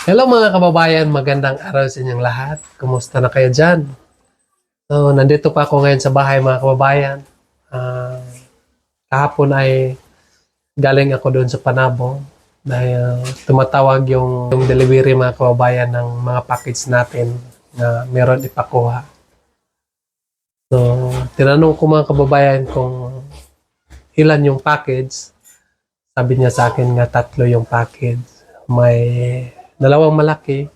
Hello mga kababayan, magandang araw sa inyong lahat. Kumusta na kayo dyan? So, nandito pa ako ngayon sa bahay mga kababayan. Ah, Kahapon ay galing ako doon sa Panabo dahil tumatawag yung delivery mga kababayan ng mga package natin na meron ipakuha. So, tinanong ko mga kababayan kung ilan yung package. Sabi niya sa akin nga 3 yung package. May 2 malaki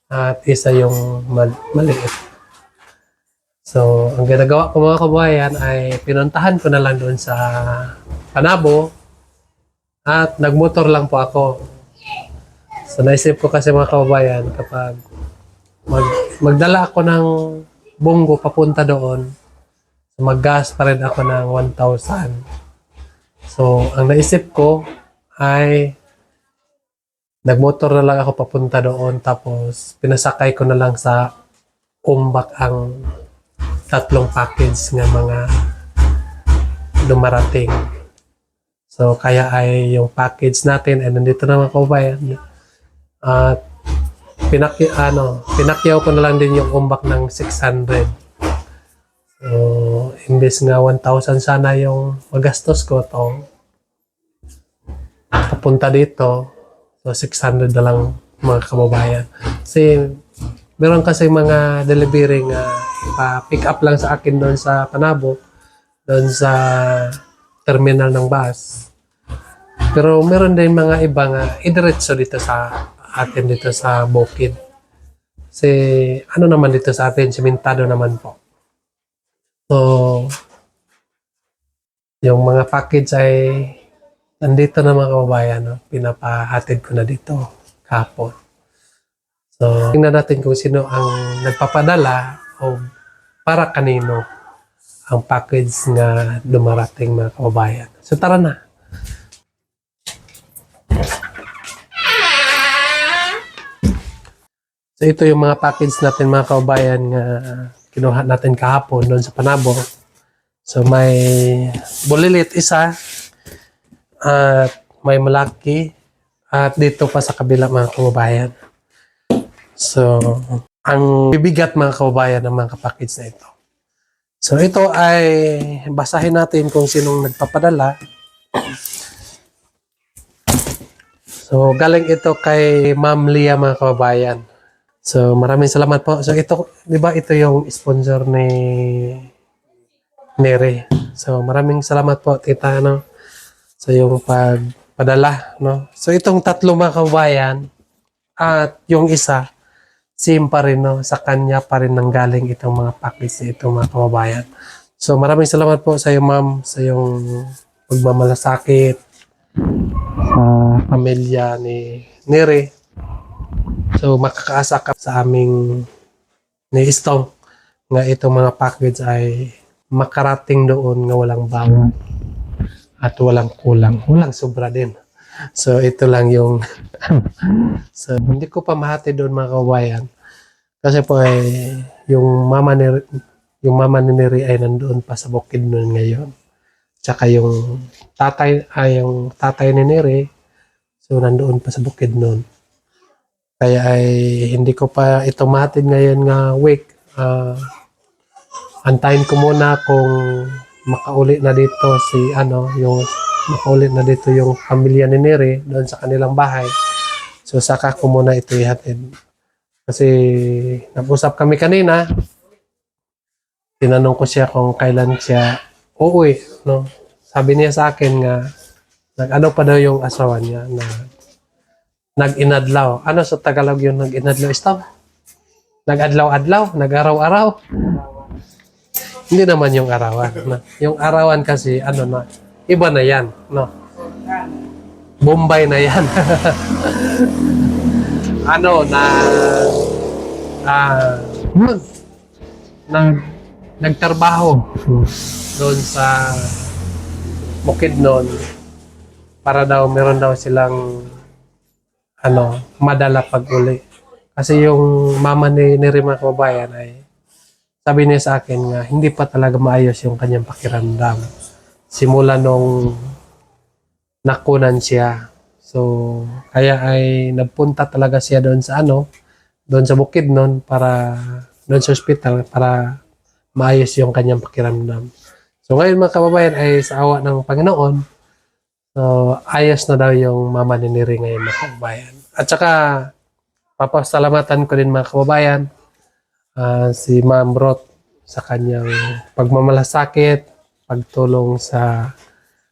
at isa yung maliit. So, ang ginagawa ko mga kabayan ay pinuntahan ko na lang doon sa Panabo at nagmotor lang po ako. So, naisip ko kasi mga kababayan kapag magdala ako ng bunggo papunta doon, so mag-gas pa rin ako ng 1,000. So, ang naisip ko ay nagmotor na lang ako papunta doon tapos pinasakay ko na lang sa umbak ang 3 package ng mga dumarating. So, kaya ay yung package natin ay nandito na mga kababayan. At pinakyaw ko na lang din yung umbak ng 600. So, imbes nga 1,000 sana yung magastos ko to papunta dito. So, 600 na lang mga kababayan. Kasi, meron kasi mga delivery nga pa-pick up lang sa akin doon sa Panabo, doon sa terminal ng bus. Pero meron din mga iba nga idiretso dito sa atin dito sa Bukid. Kasi ano naman dito sa atin, simentado naman po. So, yung mga package ay nandito na mga kababayan, no? Pinapahatid ko na dito kahapon. So, tingnan natin kung sino ang nagpapadala o para kanino ang package nga dumarating mga kababayan. So, tara na. So, ito yung mga package natin mga kababayan nga kinuha natin kahapon doon sa Panabo. So, may bulilit isa at may malaki at dito pa sa kabila mga kababayan. So, ang bibigat mga kababayan ng mga package na ito. So, ito ay basahin natin kung sinong nagpapadala. So, galing ito kay Ma'am Lia mga kababayan. So, maraming salamat po. So, ito, di ba ito yung sponsor ni Nere. So, maraming salamat po, tita, no? So, yung pagpadala, no? So, itong 3 mga kababayan at yung isa, same pa rin, no? Sa kanya pa rin nanggaling itong mga package na itong mga kababayan. So, maraming salamat po sa iyo, ma'am, sa iyong pagmamalasakit sa pamilya ni Nere. So, makakaasa ka sa aming ni Istong nga itong mga package ay makarating doon nga walang bawal at walang kulang. Walang sobra din. So, ito lang yung so, hindi ko pa mahati doon mga kababayan. Kasi po ay yung mama ni Neri ay nandoon pa sa Bukidnon ngayon. Tsaka yung tatay ni Neri, so nandoon pa sa Bukidnon. Kaya ay hindi ko pa ito mahatid ngayon nga week. Antayin ko muna kung makauli na dito yung makauli na dito yung pamilya ni Neri doon sa kanilang bahay. So saka ko muna ito ihatid. Kasi nag-usap kami kanina, tinanong ko siya kung kailan siya uuwi, no? Sabi niya sa akin nga, nag-ano pa daw yung asawa niya na nag-inadlaw. Ano sa Tagalog yung nag-inadlaw? Istaw? Nag-adlaw-adlaw? Nag-araw-araw? Hindi naman yung arawan. No? Yung arawan kasi, iba na yan, no? Bombay na yan. Nagtrabaho doon sa Bukidnon para daw meron daw silang madala pag-uli. Kasi yung mama ni Rima kababayan ay sabi niya sa akin nga hindi pa talaga maayos yung kanyang pakiramdam. Simula nung nakunan siya. So, kaya ay nagpunta talaga siya doon sa doon sa bukid noon para doon sa ospital para maayos yung kanyang pakiramdam. So ngayon mga kababayan ay sa awa ng Panginoon, so ayos na daw yung mama ni Neri ngayon mga kababayan. At saka papasalamatan ko din mga kababayan si Ma'am Roth sa kanyang pagmamalasakit, pagtulong sa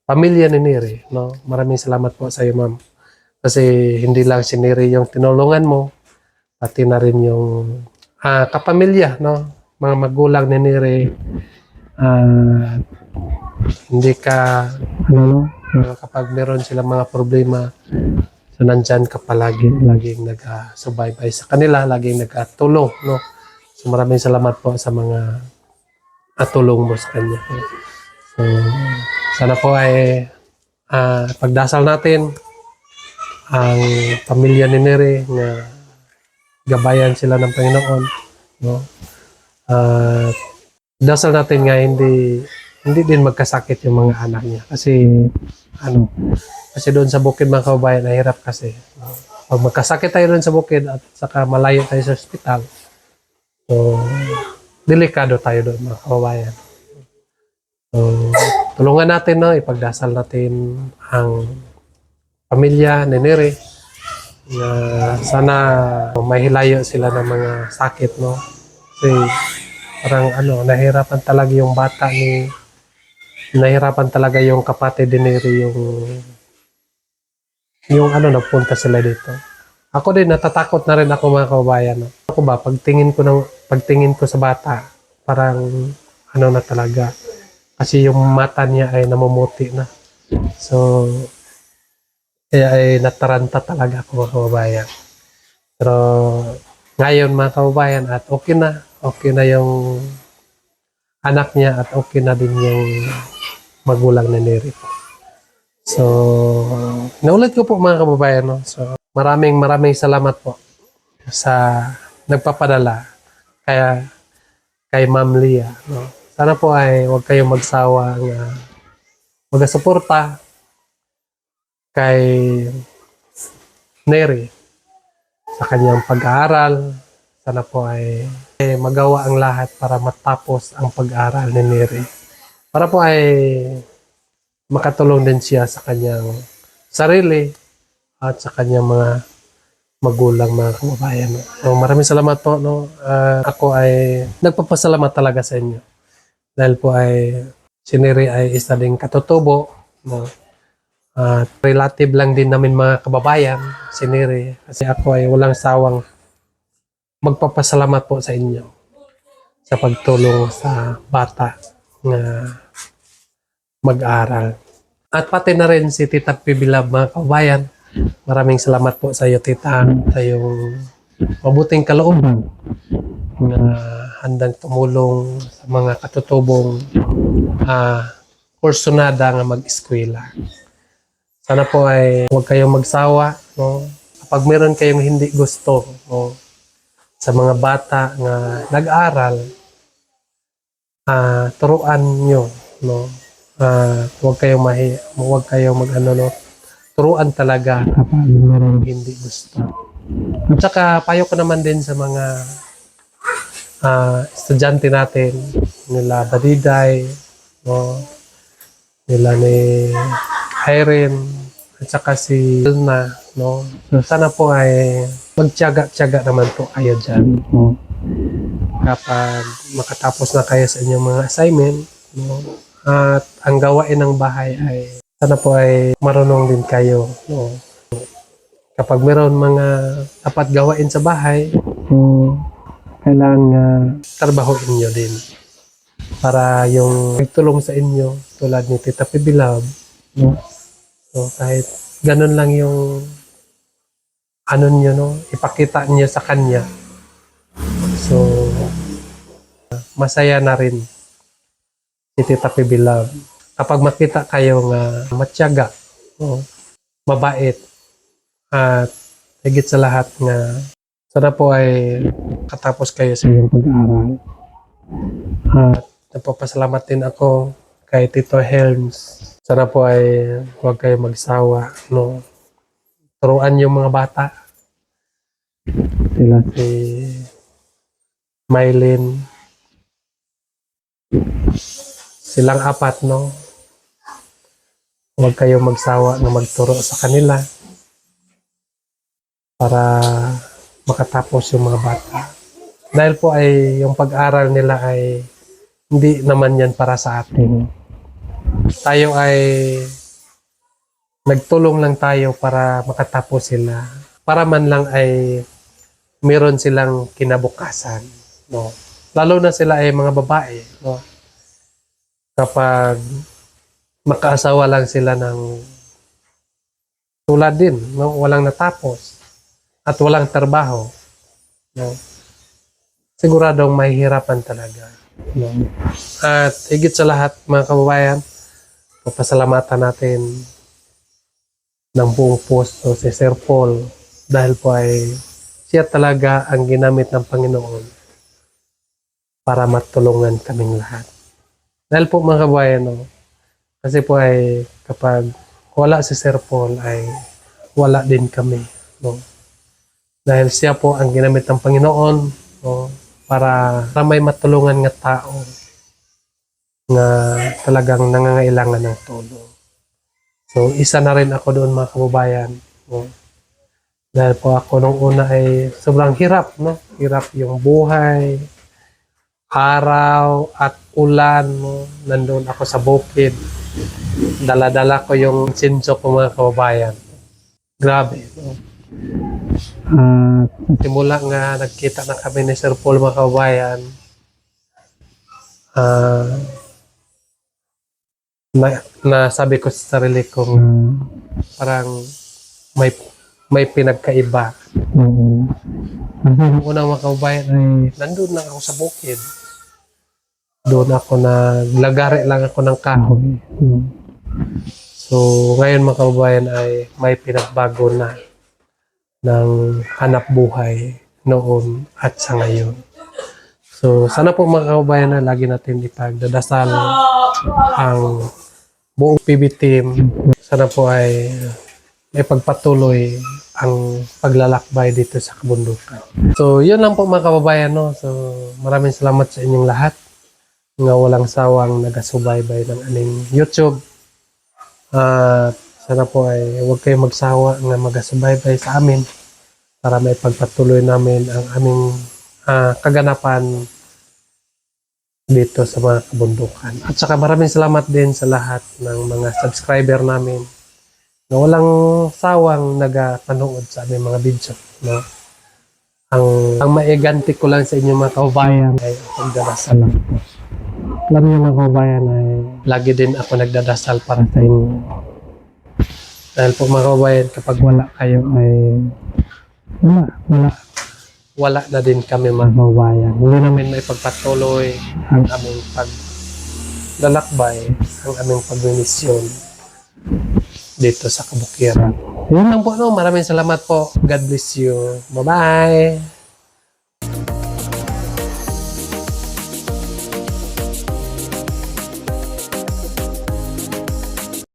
pamilya ni Neri. No? Maraming salamat po sa iyo, Ma'am. Kasi hindi lang si Neri yung tinulungan mo, pati na rin yung kapamilya, no? Mga magulang ni Neri. Hindi ka, kapag meron silang mga problema, so nandyan ka palagi, laging nag-subaybay sa kanila, laging nag-tulong, no? So maraming salamat po sa mga tulong mo sa kanya. So, sana po ay pagdasal natin ang pamilya ni Neri na gabayan sila ng Panginoon, no? At dasal natin nga hindi din magkasakit yung mga anak niya kasi kasi doon sa bukid mga kababayan nahirap kasi, no? Pag magkasakit tayo doon sa bukid at saka malayo tayo sa ospital, so delikado tayo doon mga kababayan. So tulungan natin, no? Ipagdasal natin ang pamilya ni Neri na sana mahilayo sila ng mga sakit, no? Kasi parang nahirapan talaga yung nahirapan talaga yung kapatid ni Neri yung nagpunta sila dito. Ako din natatakot na rin ako mga kababayan, no? Ako ba pagtingin ko sa bata, parang na talaga kasi yung mata niya ay namumuti na. So kaya ay nataranta talaga ako mga kababayan. Pero ngayon mga kababayan at okay na yung anak niya at okay na din yung magulang na Neri po. So, naulit ko po mga kababayan, no? So, maraming salamat po sa nagpapadala kay Ma'am Lia, no? Sana po ay huwag kayong magsawa mag-suporta kay Neri sa kanyang pag-aaral. Sana po ay magawa ang lahat para matapos ang pag-aaral ni Neri. Para po ay makatulong din siya sa kanyang sarili at sa kanyang mga magulang, mga kababayan. So, maraming salamat po. No? Ako ay nagpapasalamat talaga sa inyo. Dahil po ay si Neri ay isa ding katutubo. No? At relative lang din namin mga kababayan, si Neri. Kasi ako ay walang sawang magpapasalamat po sa inyo sa pagtulong sa bata na mag-aral. At pati na rin si Tita Pibilab mga kababayan. Maraming salamat po sa iyo, Tita, sa iyong mabuting kalooban na handang tumulong sa mga katutubong kursunada nga mag-eskwela. Sana po ay huwag kayong magsawa, no? Kapag meron kayong hindi gusto, no, sa mga bata nga nag-aral, turuan nyo, no? Huwag kayong no? Turuan talaga kapag meron hindi gusto. At saka payo ko naman din sa mga estudyante natin, nila Badiday, no? Nila ni Irene, at saka si Elna, no? So, sana po ay magtiyaga-tiyaga naman po kayo dyan, no? Kapag makatapos na kayo sa inyong mga assignment, no? At ang gawain ng bahay ay sana po ay marunong din kayo, no? Kapag meron mga dapat gawain sa bahay, kailangan trabahuin nyo din para yung magtulong sa inyo tulad ni Tita Pibilab, no? So kahit ganun lang yung nyo, no? Ipakita niyo sa kanya. So masaya na rin si Tita Pibilab kapag makita kayo nga matyaga, no? Mabait, at higit sa lahat nga sana po ay katapos kayo sa inyong pag-aaral. At nagpapasalamat din ako kay Tito Helms. Sana po ay huwag kayo magsawa, no? turuan yung mga bata. Sila si Mylene. Silang apat, no? Huwag kayong magsawa na magturo sa kanila para makatapos yung mga bata. Dahil po ay yung pag-aral nila ay hindi naman yan para sa atin. Tayo ay nagtulong lang tayo para makatapos sila. Para man lang ay meron silang kinabukasan. No? Lalo na sila ay mga babae. No? Kapag makaasawa lang sila ng tulad din, no? Walang natapos at walang trabaho. No? Siguradong mahihirapan talaga. No? At higit sa lahat, mga kababayan, papasalamatan natin ng buong puso si Sir Paul dahil po ay siya talaga ang ginamit ng Panginoon para matulungan kaming lahat. Dahil po mga kababayan, no? Kasi po ay kapag wala si Sir Paul ay wala din kami. No? Dahil siya po ang ginamit ng Panginoon, no? Para may matulungan nga tao na talagang nangangailangan ng tulong. So isa na rin ako doon mga kababayan. No? Dahil po ako nung una ay sobrang hirap. No? Hirap yung buhay, araw at ulan. No? Nandun ako sa bukid. Dala-dala ko yung sinso ko mga kababayan. Grabe. No? Simula nga nagkita na kami ni Sir Paul mga kababayan, nasabi ko sa sarili kong parang may pinagkaiba. Ang unang mga kababayan ay nandun lang ako sa bukid. Doon ako naglagari lang ako ng kahoy. So ngayon mga kababayan ay may pinagbago na ng hanap buhay noon at sa ngayon. So sana po mga kababayan na lagi natin ipagdadasal ang buong PB team. Sana po ay may pagpatuloy ang paglalakbay dito sa kabundukan. So yun lang po mga kababayan. No? So maraming salamat sa inyong lahat nga walang sawang nagasubaybay ng aming YouTube. At sana po ay huwag kayong magsawa nga magasubaybay sa amin para may pagpatuloy namin ang aming kaganapan dito sa mga kabundukan. At saka maraming salamat din sa lahat ng mga subscriber namin na walang sawang nagapanood sa aming mga video. No? Ang maiganti ko lang sa inyo mga kababayan ay pagdadasal lang po. Alam niyo mga kababayan ay lagi din ako nagdadasal para sa inyo. Dahil po mga kababayan, kapag wala kayo ay wala na din kami mga kababayan. Hindi namin may pagpatuloy ang aming paglalakbay, ang aming pagmimisyon dito sa Kabukiran. Yun lang po. No? Maraming salamat po. God bless you. Bye-bye.